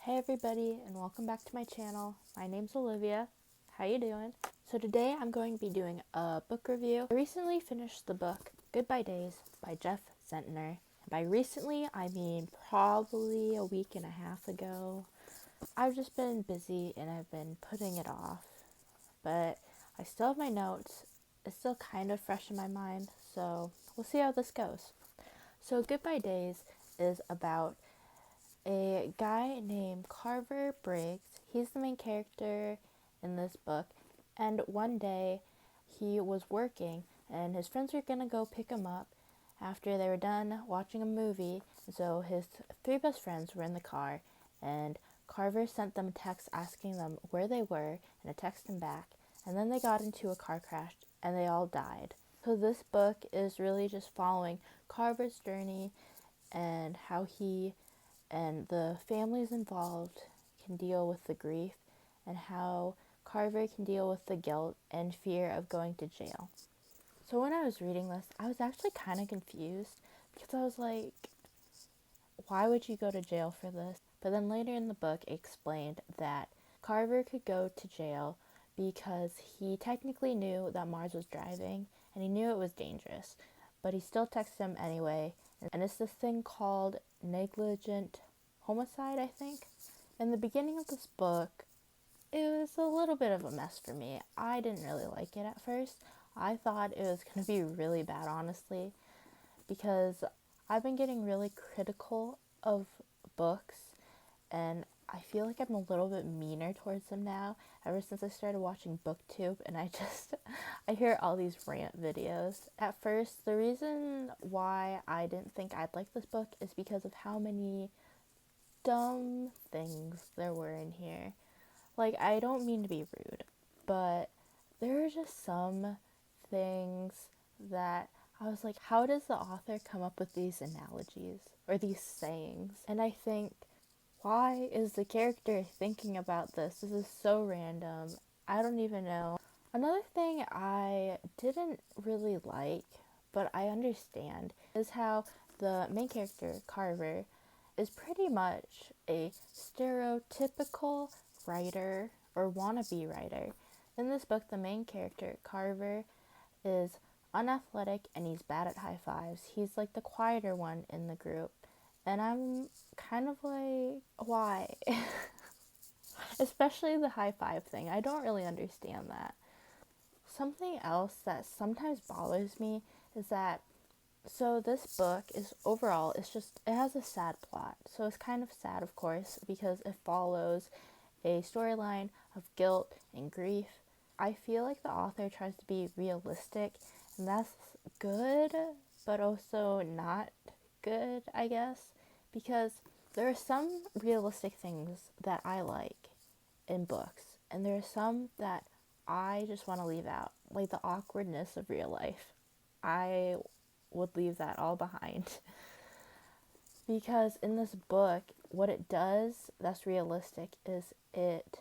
Hey everybody, and welcome back to my channel. My name's Olivia. How you doing? So today I'm going to be doing a book review. I recently finished the book Goodbye Days by Jeff Zentner. And by recently, I mean probably a week and a half ago. I've just been busy and I've been putting it off. But I still have my notes. It's still kind of fresh in my mind, so we'll see how this goes. So Goodbye Days is about a guy named Carver Briggs. He's the main character in this book. And one day he was working and his friends were going to go pick him up after they were done watching a movie. So his three best friends were in the car and Carver sent them a text asking them where they were and a text him back. And then they got into a car crash and they all died. So this book is really just following Carver's journey and how he and the families involved can deal with the grief and how Carver can deal with the guilt and fear of going to jail. So when I was reading this, I was actually kind of confused because I was like, why would you go to jail for this? But then later in the book, it explained that Carver could go to jail because he technically knew that Mars was driving and he knew it was dangerous, but he still texted him anyway. And it's this thing called negligent homicide, I think. In the beginning of this book, it was a little bit of a mess for me. I didn't really like it at first. I thought it was going to be really bad, honestly, because I've been getting really critical of books, and I feel like I'm a little bit meaner towards them now ever since I started watching BookTube, and I hear all these rant videos. At first, the reason why I didn't think I'd like this book is because of how many dumb things there were in here. Like, I don't mean to be rude, but there are just some things that I was like, how does the author come up with these analogies or these sayings? And I think, why is the character thinking about this? This is so random. I don't even know. Another thing I didn't really like, but I understand, is how the main character, Carver, is pretty much a stereotypical writer or wannabe writer. In this book, the main character, Carver, is unathletic and he's bad at high fives. He's like the quieter one in the group. And I'm kind of like, why? Especially the high five thing. I don't really understand that. Something else that sometimes bothers me is that, so this book is overall, it has a sad plot. So it's kind of sad, of course, because it follows a storyline of guilt and grief. I feel like the author tries to be realistic, and that's good, but also not good, I guess, because there are some realistic things that I like in books, and there are some that I just want to leave out, like the awkwardness of real life. I would leave that all behind. Because in this book, what it does that's realistic is it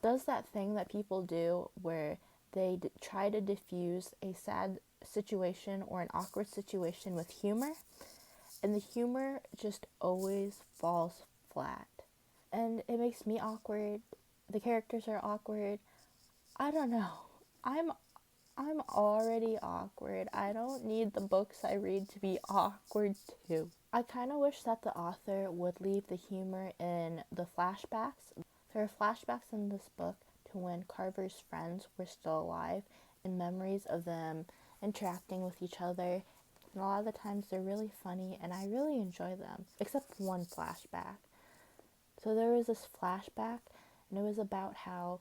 does that thing that people do where they try to diffuse a sad situation or an awkward situation with humor, and the humor just always falls flat. And it makes me awkward. The characters are awkward. I don't know. I'm already awkward. I don't need the books I read to be awkward too. I kind of wish that the author would leave the humor in the flashbacks. There are flashbacks in this book to when Carver's friends were still alive and memories of them interacting with each other. And a lot of the times they're really funny and I really enjoy them, except one flashback. So there was this flashback and it was about how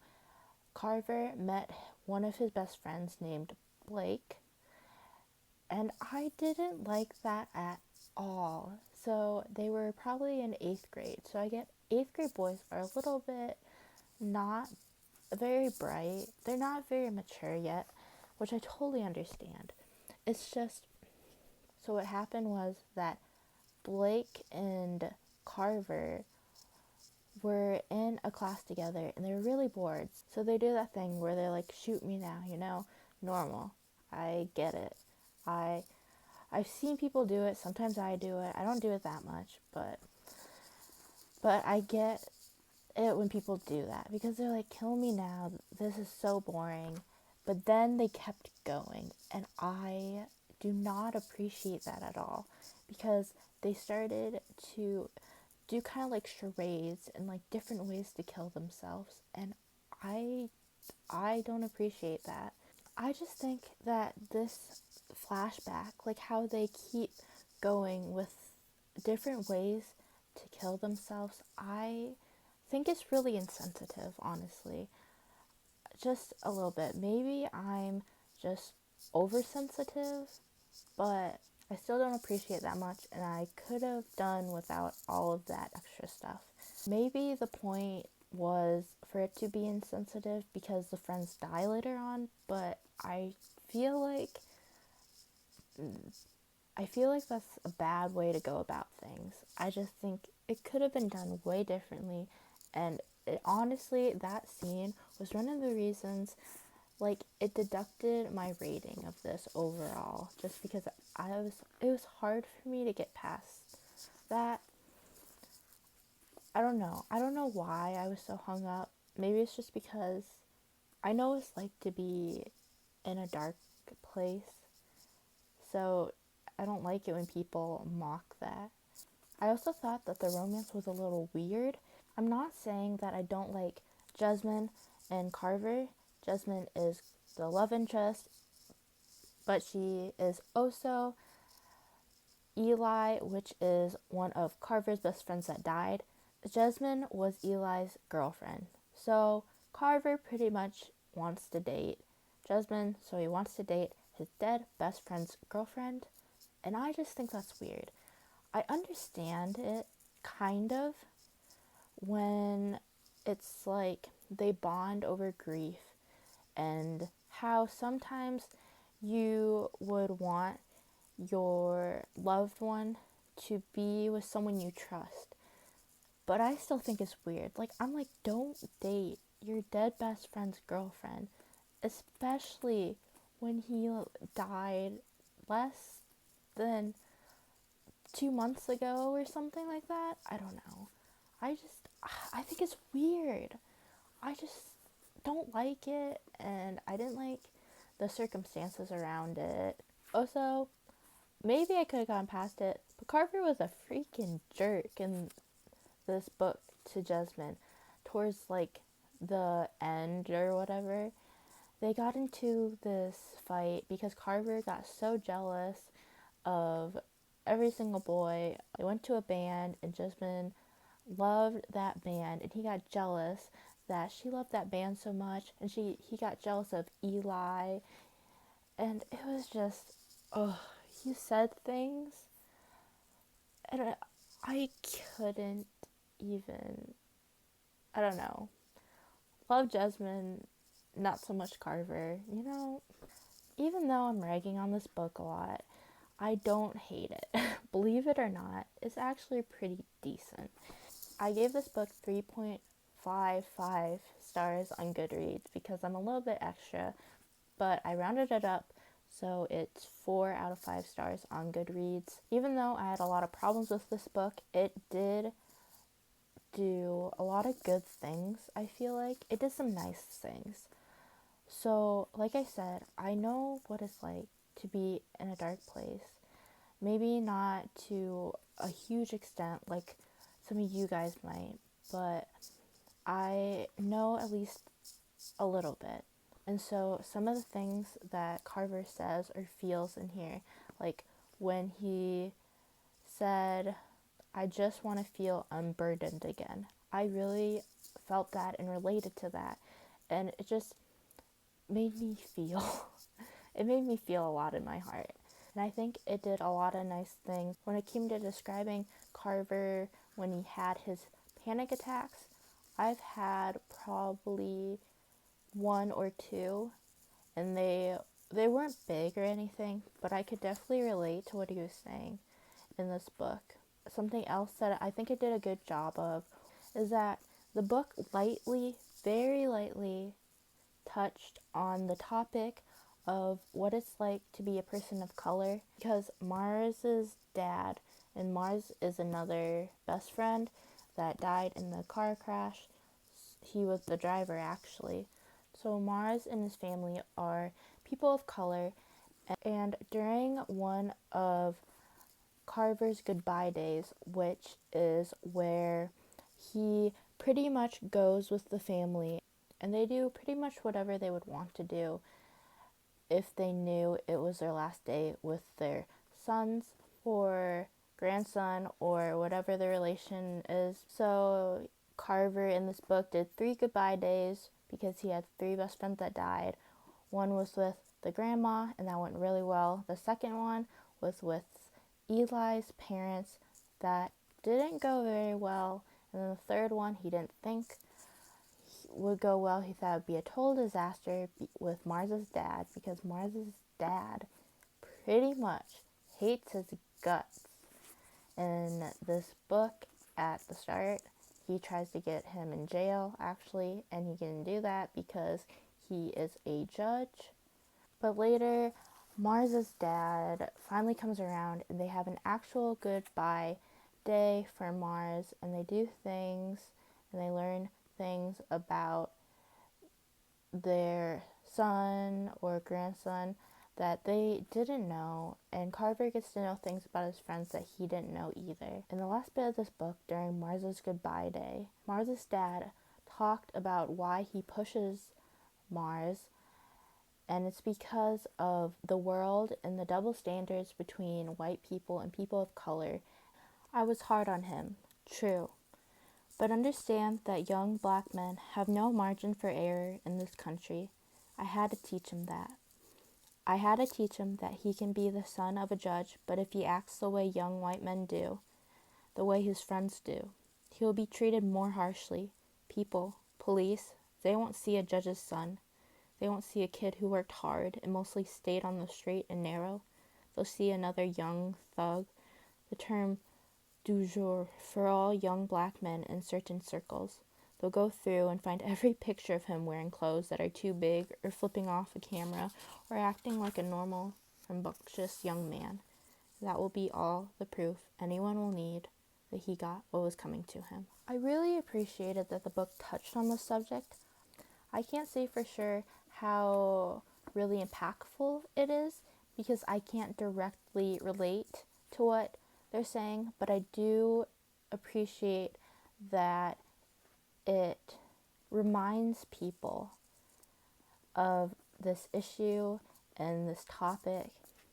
Carver met one of his best friends named Blake, and I didn't like that at all. So they were probably in 8th grade. So I get 8th grade boys are a little bit not very bright. They're not very mature yet, which I totally understand. It's just, so what happened was that Blake and Carver were in a class together and they were really bored. So they do that thing where they're like, shoot me now, normal. I get it. I've seen people do it. Sometimes I do it. I don't do it that much, but I get it when people do that, because they're like, kill me now, this is so boring. But then they kept going, and I do not appreciate that at all, because they started to do kind of like charades and like different ways to kill themselves, and I I don't appreciate that. I just think that this flashback, like how they keep going with different ways to kill themselves, I think it's really insensitive, honestly. Just a little bit. Maybe I'm just oversensitive, but I still don't appreciate that much, and I could have done without all of that extra stuff. Maybe the point was for it to be insensitive because the friends die later on, but feel like I feel like that's a bad way to go about things. I just think it could have been done way differently, and honestly, that scene was one of the reasons, like, it deducted my rating of this overall, just because it was hard for me to get past that. I don't know why I was so hung up. Maybe it's just because I know what it's like to be in a dark place, so I don't like it when people mock that. I also thought that the romance was a little weird. I'm not saying that I don't like Jasmine and Carver. Jasmine is the love interest, but she is also Eli, which is one of Carver's best friends that died. Jasmine was Eli's girlfriend. So Carver pretty much wants to date Jasmine, so he wants to date his dead best friend's girlfriend. And I just think that's weird. I understand it, kind of, when it's like they bond over grief and how sometimes you would want your loved one to be with someone you trust. But I still think it's weird. Like, I'm like, don't date your dead best friend's girlfriend, especially when he died less than 2 months ago or something like that. I don't know. I think it's weird. I just don't like it, and I didn't like the circumstances around it. Also, maybe I could have gone past it, but Carver was a freaking jerk in this book to Jasmine towards like the end or whatever. They got into this fight because Carver got so jealous of every single boy. They went to a band, and Jasmine loved that band, and he got jealous that she loved that band so much, and he got jealous of Eli, and it was just, oh, he said things, and I couldn't even, I don't know. Love Jasmine, not so much Carver. Even though I'm ragging on this book a lot, I don't hate it. Believe it or not, it's actually pretty decent. I gave this book 3.55 stars on Goodreads because I'm a little bit extra, but I rounded it up, so it's 4 out of 5 stars on Goodreads. Even though I had a lot of problems with this book, it did do a lot of good things, I feel like. It did some nice things. So, like I said, I know what it's like to be in a dark place. Maybe not to a huge extent like some of you guys might, but I know at least a little bit. And so some of the things that Carver says or feels in here, like when he said, I just want to feel unburdened again. I really felt that and related to that. And it just made me feel, it made me feel a lot in my heart. And I think it did a lot of nice things. When it came to describing Carver when he had his panic attacks, I've had probably 1 or 2, and they weren't big or anything, but I could definitely relate to what he was saying in this book. Something else that I think it did a good job of is that the book very lightly touched on the topic of what it's like to be a person of color, because Mars's dad, and Mars is another best friend that died in the car crash. he was the driver actually. So Mars and his family are people of color, and during one of Carver's goodbye days, which is where he pretty much goes with the family and they do pretty much whatever they would want to do if they knew it was their last day with their sons or grandson or whatever the relation is. So Carver in this book did 3 goodbye days because he had 3 best friends that died. One was with the grandma, and that went really well. The second one was with Eli's parents. That didn't go very well. And then the third one he didn't think would go well. He thought it would be a total disaster with Mars's dad, because Mars's dad pretty much hates his guts. In this book, at the start, he tries to get him in jail, actually, and he can do that because he is a judge. But later, Mars's dad finally comes around, and they have an actual goodbye day for Mars, and they do things, and they learn things about their son or grandson that they didn't know, and Carver gets to know things about his friends that he didn't know either. In the last bit of this book, during Mars's goodbye day, Mars's dad talked about why he pushes Mars, and it's because of the world and the double standards between white people and people of color. I was hard on him, true. But understand that young black men have no margin for error in this country. I had to teach him that. I had to teach him that he can be the son of a judge, but if he acts the way young white men do, the way his friends do, he will be treated more harshly. People, police, they won't see a judge's son. They won't see a kid who worked hard and mostly stayed on the straight and narrow. They'll see another young thug. The term du jour for all young black men in certain circles. They'll go through and find every picture of him wearing clothes that are too big, or flipping off a camera, or acting like a normal, rambunctious young man. That will be all the proof anyone will need that he got what was coming to him. I really appreciated that the book touched on this subject. I can't say for sure how really impactful it is, because I can't directly relate to what they're saying, but I do appreciate that it reminds people of this issue and this topic,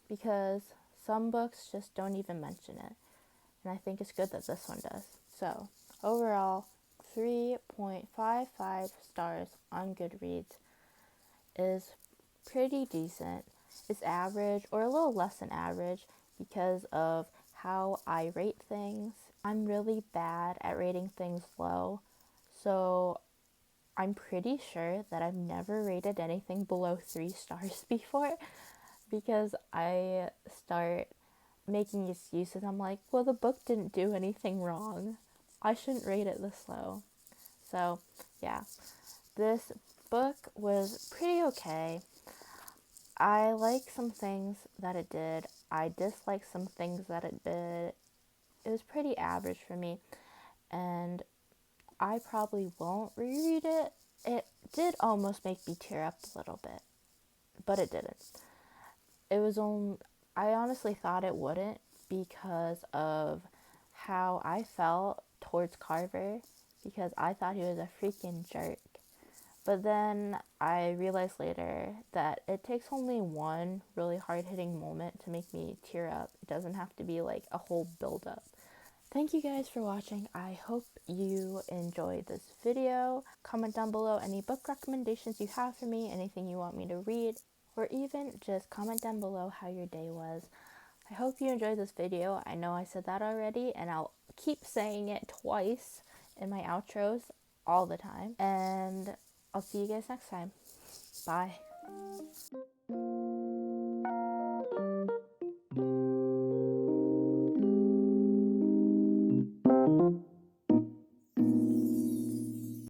because some books just don't even mention it, and I think it's good that this one does. So overall, 3.55 stars on Goodreads is pretty decent. It's average, or a little less than average, because of how I rate things. I'm really bad at rating things low, so I'm pretty sure that I've never rated anything below 3 stars before, because I start making excuses. I'm like, well, the book didn't do anything wrong. I shouldn't rate it this low. So, yeah. This book was pretty okay. I like some things that it did. I dislike some things that it did. It was pretty average for me, and I probably won't reread it. It did almost make me tear up a little bit, but it didn't. I honestly thought it wouldn't, because of how I felt towards Carver, because I thought he was a freaking jerk. But then I realized later that it takes only one really hard-hitting moment to make me tear up. It doesn't have to be like a whole build-up. Thank you guys for watching. I hope you enjoyed this video. Comment down below any book recommendations you have for me, anything you want me to read, or even just comment down below how your day was. I hope you enjoyed this video. I know I said that already, and I'll keep saying it twice in my outros all the time. And I'll see you guys next time. Bye.